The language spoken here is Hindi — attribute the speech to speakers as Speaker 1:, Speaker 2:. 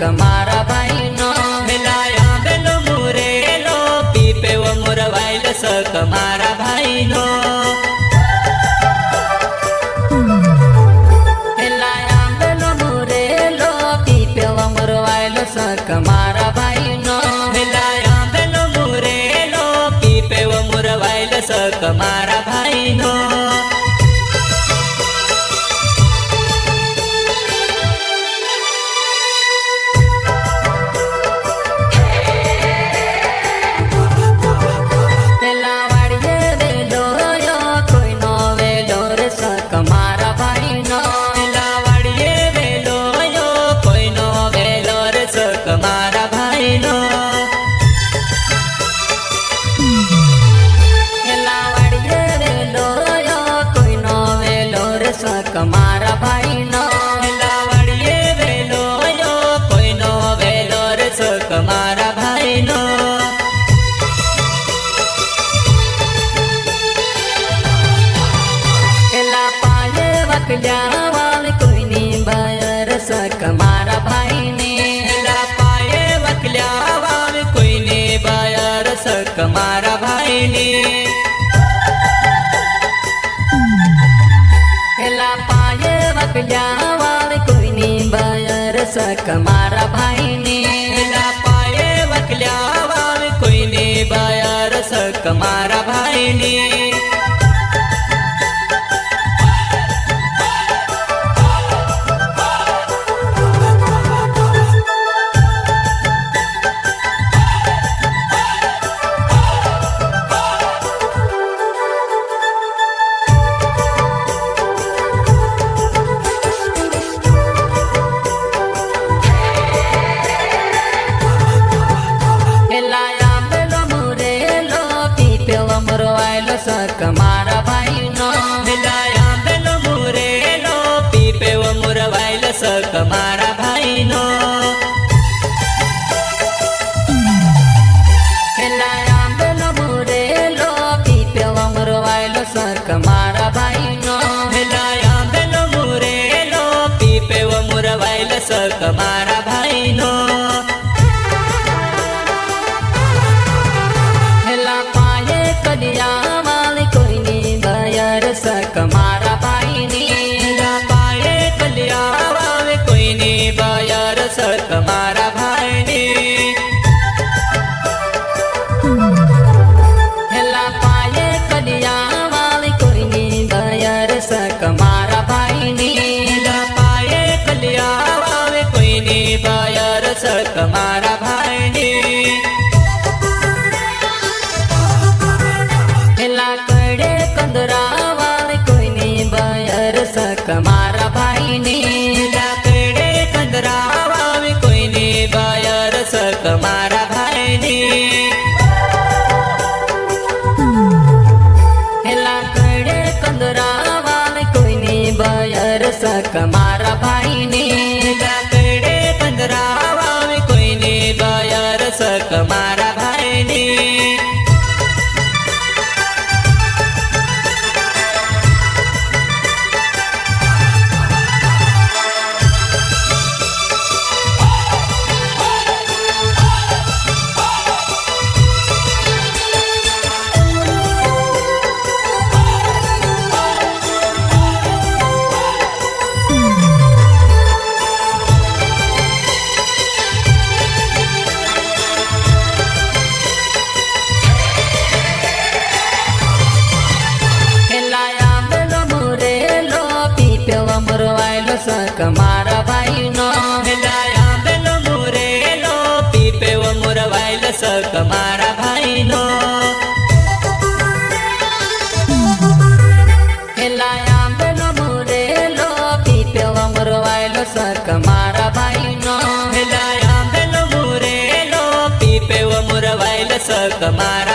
Speaker 1: सक मारा भाई नो मिलाया बेलो मुरेलो पीपे वो मुरवाइल सक मारा भाई नो मिलाया बेलो मुरेलो पीपे वो मुरवाइल सक मारा भाई नो मिलाया बेलो मुरेलो पीपे वो मुरवाइल सक मारा भाई नो मारा भाई नो लावड़िए वेलो यो कोई नो वेलो रे सक मारा भाई नो एला पाले वकल्या वाल कोई नी बायर सक मारा भाई ने एला पाए वकल्या वाल कोई नी बायर सक मारा भाई ने वकल्यावाल कोई नी बायर सक मारा भाई ने ला पाए वकल्यावाल कोई नी बायर सक मारा भाई ने सक मारा भाई नो मिलाया बेलो मुरेलो पीपे वो मुरवाइल सक मारा भाई नो मिलाया बेलो मुरेलो पीपे वो मुरवाइल सक मारा भाई नो मिलाया बेलो मुरेलो पीपे वो मुरवाइल सक मारा भाई नो मिला पाए कलिया सक मारा भाई ने ला पाए कलियावाल कोई नी बायर सक मारा भाई ने ला पाए कलियावाल कोई नी बायर सक मारा भाई ने ला पाए कलियावाल कोई नी बायर सक मारा भाई ने ला कड़े कंदरा सक मारा भाई ने लाकड़े कंदरावा में कोई ने बायर सक मारा भाई ने लाकड़े कंदरावा में कोई ने बायर सक मारा भाई ने लाकड़े कंदरावा में कोई ने बायर सक मारा भाई ने सक मारा भाई नो मिलाया बेलो मुरेलो पीपे वो मुरवाइल सक मारा भाई नो मिलाया बेलो मुरेलो पीपे वो मुरवाइल सक मारा भाई नो मिलाया बेलो मुरेलो पीपे वो मुरवाइल सक मारा